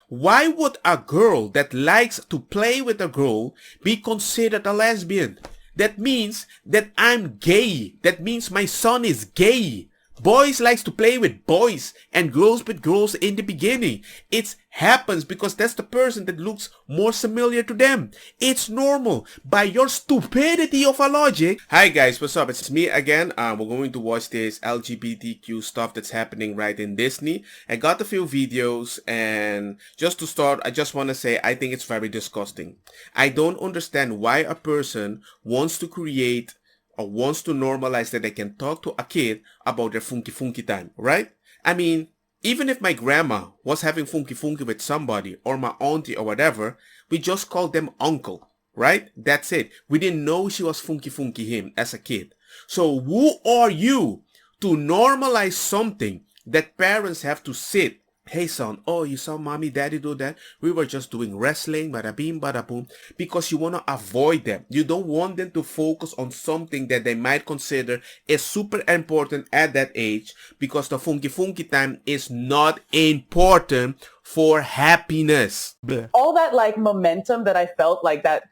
Why would a girl that likes to play with a girl be considered a lesbian? That means that I'm gay. That means my son is gay. Boys likes to play with boys and girls with girls in the beginning. It happens because that's the person that looks more familiar to them. It's normal. By your stupidity of a logic. Hi guys, what's up? It's me again. We're going to watch this LGBTQ stuff that's happening right in Disney. I got a few videos, and just to start, I just want to say I think it's very disgusting. I don't understand why a person wants to create or wants to normalize that they can talk to a kid about their funky time, right? I mean, even if my grandma was having funky with somebody or my auntie or whatever, we just called them uncle, right? That's it. We didn't know she was funky him as a kid. So who are you to normalize something that parents have to sit? Hey son, oh, you saw mommy, daddy do that? We were just doing wrestling, bada bing, bada boom. Because you want to avoid them. You don't want them to focus on something that they might consider is super important at that age. Because the funky time is not important for happiness. Blech. All that like momentum that I felt, like that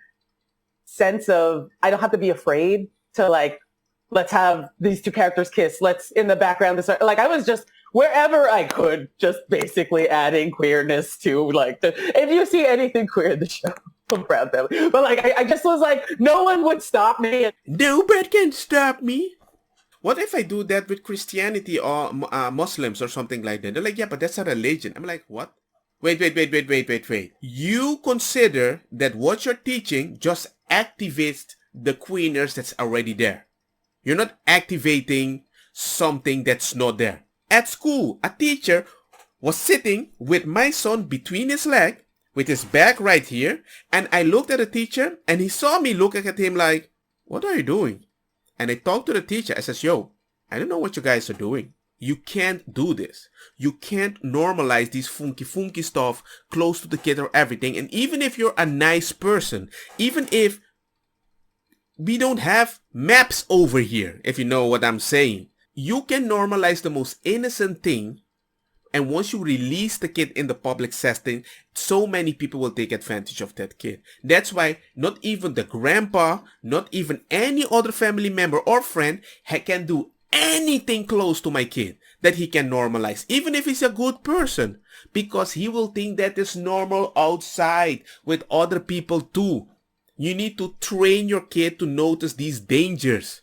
sense of I don't have to be afraid to like, let's have these two characters kiss. Let's in the background. Like I was just wherever I could, just basically adding queerness to like if you see anything queer in the show, I'm proud of it. But like I just was like, no one would stop me. Nobody can stop me. What if I do that with Christianity or Muslims or something like that? They're like, yeah, but that's a religion. I'm like, what? Wait. You consider that what you're teaching just activates the queerness that's already there. You're not activating something that's not there. At school, a teacher was sitting with my son between his legs, with his back right here, and I looked at the teacher, and he saw me looking at him like, what are you doing? And I talked to the teacher. I says, yo, I don't know what you guys are doing. You can't do this. You can't normalize these funky stuff close to the kid or everything. And even if you're a nice person, even if we don't have maps over here, if you know what I'm saying, you can normalize the most innocent thing, and once you release the kid in the public setting, so many people will take advantage of that kid. That's why not even the grandpa, not even any other family member or friend can do anything close to my kid that he can normalize, even if he's a good person, because he will think that is normal outside with other people too. You need to train your kid to notice these dangers.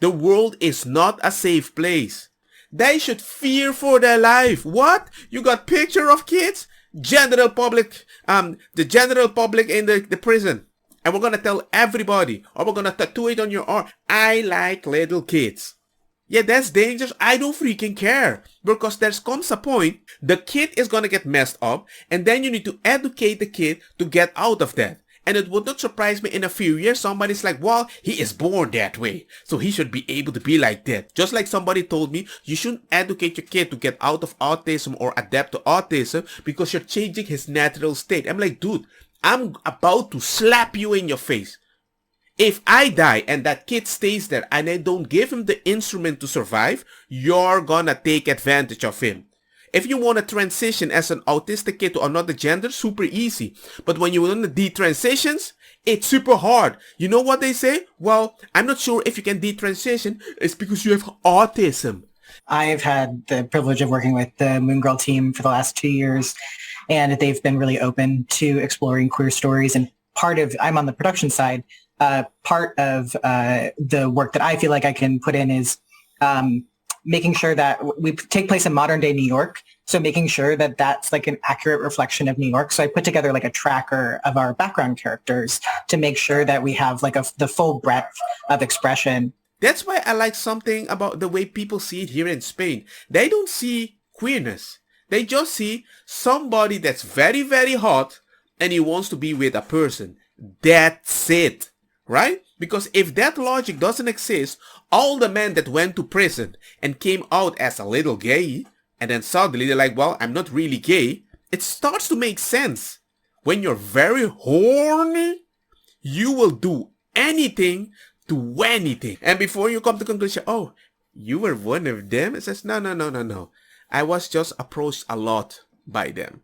The world is not a safe place. They should fear for their life. What? You got picture of kids? General public, the general public in the prison. And we're gonna tell everybody, or we're gonna tattoo it on your arm, I like little kids. Yeah, that's dangerous. I don't freaking care. Because there comes a point, the kid is gonna get messed up, and then you need to educate the kid to get out of that. And it would not surprise me in a few years somebody's like, well, he is born that way, so he should be able to be like that. Just like somebody told me, you shouldn't educate your kid to get out of autism or adapt to autism because you're changing his natural state. I'm like, dude, I'm about to slap you in your face. If I die and that kid stays there and I don't give him the instrument to survive, you're gonna take advantage of him. If you want to transition as an autistic kid to another gender, super easy. But when you want to detransitions, it's super hard. You know what they say? Well, I'm not sure if you can detransition. It's because you have autism. I've had the privilege of working with the Moon Girl team for the last 2 years, and they've been really open to exploring queer stories. And I'm on the production side. Part of the work that I feel like I can put in is making sure that we take place in modern day New York. So making sure that that's like an accurate reflection of New York. So I put together like a tracker of our background characters to make sure that we have like the full breadth of expression. That's why I like something about the way people see it here in Spain. They don't see queerness. They just see somebody that's very, very hot and he wants to be with a person. That's it. Right? Because if that logic doesn't exist, all the men that went to prison and came out as a little gay, and then suddenly they're like, well, I'm not really gay, it starts to make sense. When you're very horny, you will do anything to anything. And before you come to conclusion, oh, you were one of them? It says, no. I was just approached a lot by them.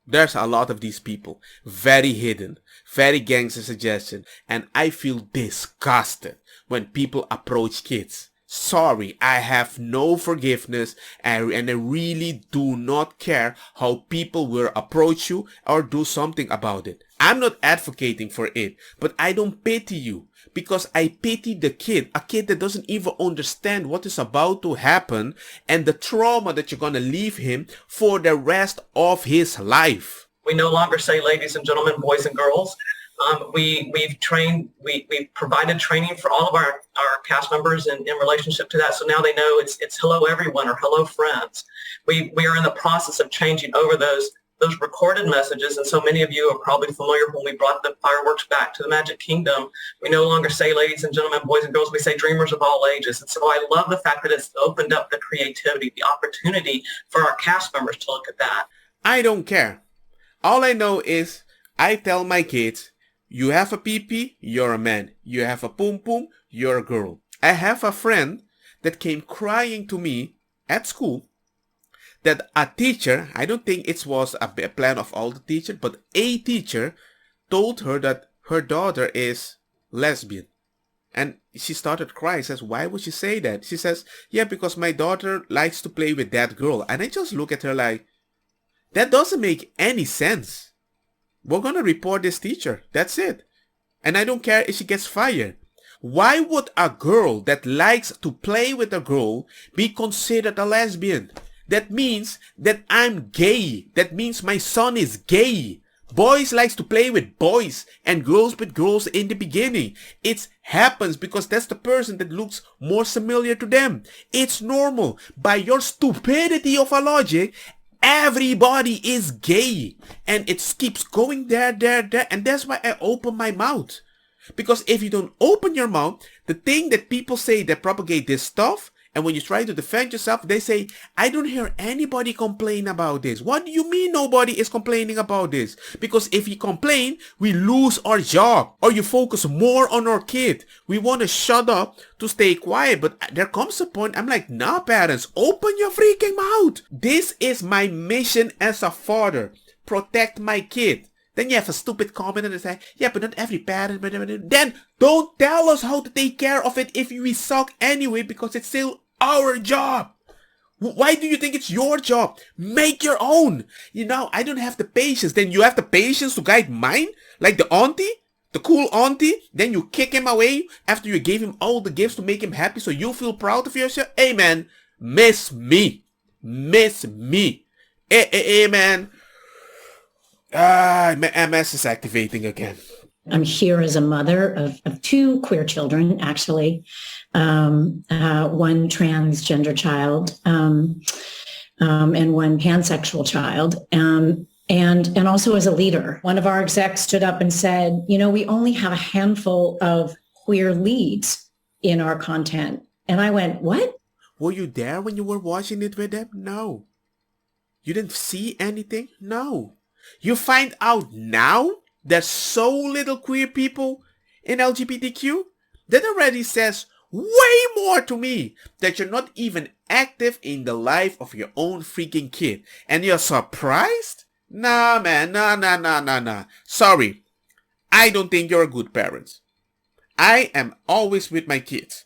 There's a lot of these people, very hidden, very gangster suggestion, and I feel disgusted when people approach kids. Sorry, I have no forgiveness, and I really do not care how people will approach you or do something about it. I'm not advocating for it, but I don't pity you because I pity the kid, a kid that doesn't even understand what is about to happen and the trauma that you're gonna leave him for the rest of his life. We no longer say ladies and gentlemen, boys and girls. We've provided training for all of our cast members in relationship to that. So now they know it's hello everyone or hello friends. We are in the process of changing over those recorded messages. And so many of you are probably familiar when we brought the fireworks back to the Magic Kingdom. We no longer say ladies and gentlemen, boys and girls. We say dreamers of all ages. And so I love the fact that it's opened up the creativity, the opportunity for our cast members to look at that. I don't care. All I know is I tell my kids, you have a pee-pee, you're a man. You have a poom-poom, you're a girl. I have a friend that came crying to me at school that a teacher, I don't think it was a plan of all the teachers, but a teacher told her that her daughter is lesbian. And she started crying. Says, why would she say that? She says, yeah, because my daughter likes to play with that girl. And I just look at her like, that doesn't make any sense. We're going to report this teacher. That's it. And I don't care if she gets fired. Why would a girl that likes to play with a girl be considered a lesbian? That means that I'm gay. That means my son is gay. Boys likes to play with boys and girls with girls in the beginning. It happens because that's the person that looks more familiar to them. It's normal. By your stupidity of a logic, everybody is gay, and it keeps going there, and that's why I open my mouth. Because if you don't open your mouth, the thing that people say that propagate this stuff, and when you try to defend yourself, they say, I don't hear anybody complain about this. What do you mean nobody is complaining about this? Because if you complain, we lose our job, or you focus more on our kid. We want to shut up to stay quiet, but there comes a point, I'm like, nah, parents, open your freaking mouth. This is my mission as a father. Protect my kid. Then you have a stupid comment and they say, yeah, but not every parent. Then don't tell us how to take care of it if we suck anyway, because it's still our job. Why do you think it's your job? Make your own. You know, I don't have the patience. Then you have the patience to guide mine? Like the auntie? The cool auntie? Then you kick him away after you gave him all the gifts to make him happy so you feel proud of yourself? Hey man, miss me. Miss me. Hey man. My MS is activating again. I'm here as a mother of two queer children, actually, one transgender child and one pansexual child, and also as a leader. One of our execs stood up and said, you know, we only have a handful of queer leads in our content. And I went, what? Were you there when you were watching it with them? No. You didn't see anything? No. You find out now there's so little queer people in LGBTQ? That already says way more to me that you're not even active in the life of your own freaking kid. And you're surprised? Nah, man. Nah. Sorry. I don't think you're a good parent. I am always with my kids.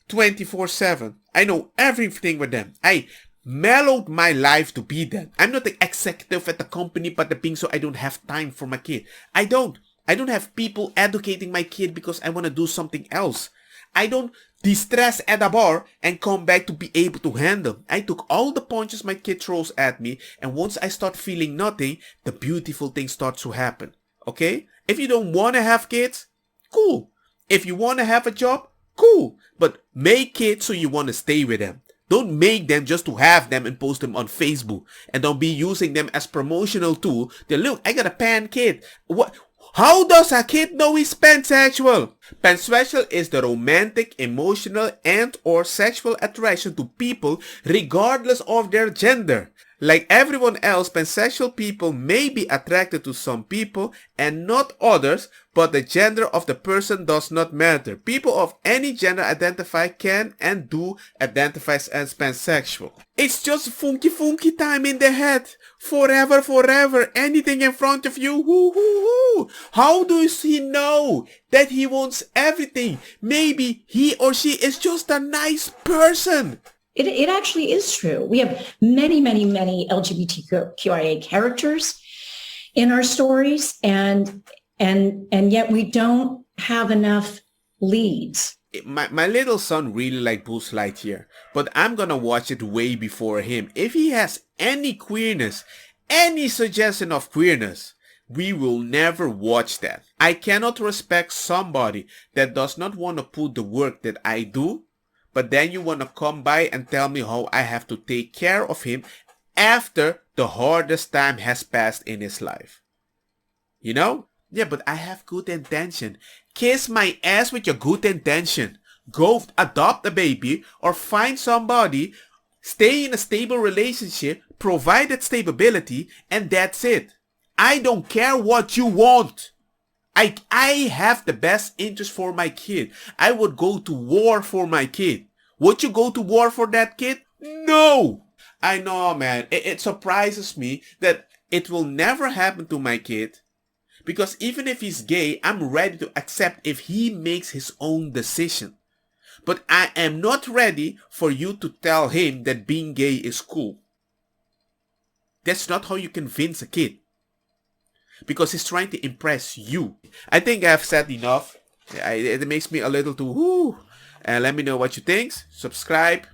24/7. I know everything with them. I mellowed my life to be that. I'm not the executive at the company, but the being so I don't have time for my kid. I don't have people educating my kid because I want to do something else. I don't distress at a bar and come back to be able to handle. I took all the punches my kid throws at me, and once I start feeling nothing, the beautiful thing starts to happen. Okay? If you don't want to have kids, cool. If you want to have a job, cool. But make kids so you want to stay with them. Don't make them just to have them and post them on Facebook. And don't be using them as promotional tool. Then look, I got a pan kid. What? How does a kid know he's pansexual? Pansexual is the romantic, emotional, and or sexual attraction to people regardless of their gender. Like everyone else, pansexual people may be attracted to some people and not others, but the gender of the person does not matter. People of any gender identify can and do identify as pansexual. It's just funky time in the head. Forever, forever, anything in front of you. Woo, woo, woo. How does he know that he wants everything? Maybe he or she is just a nice person. It actually is true. We have many, many, many LGBTQIA characters in our stories, and yet we don't have enough leads. My little son really liked Buzz Lightyear, but I'm gonna watch it way before him. If he has any queerness, any suggestion of queerness, we will never watch that. I cannot respect somebody that does not want to put the work that I do, but then you want to come by and tell me how I have to take care of him after the hardest time has passed in his life. You know? Yeah, but I have good intention. Kiss my ass with your good intention. Go adopt a baby or find somebody, stay in a stable relationship, provide that stability, and that's it. I don't care what you want. I have the best interest for my kid. I would go to war for my kid. Would you go to war for that kid? No! I know, man. It surprises me that it will never happen to my kid. Because even if he's gay, I'm ready to accept if he makes his own decision. But I am not ready for you to tell him that being gay is cool. That's not how you convince a kid. Because he's trying to impress you. I think I've said enough. It makes me a little too whoo. Let me know what you think. Subscribe.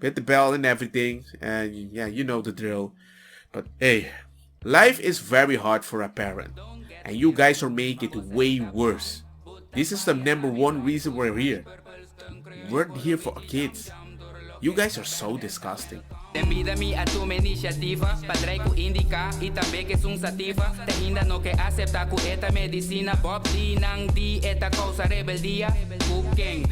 Hit the bell and everything. And yeah, you know the drill. But hey, life is very hard for a parent. And you guys are making it way worse. This is the number one reason we're here. We're here for kids. You guys are so disgusting. Envídami a tua iniciativa, padrei ku indica e também que sum sativa. Te ainda não quer aceitar ku eta medicina, Bob di nang di eta causa rebeldia. Cooking.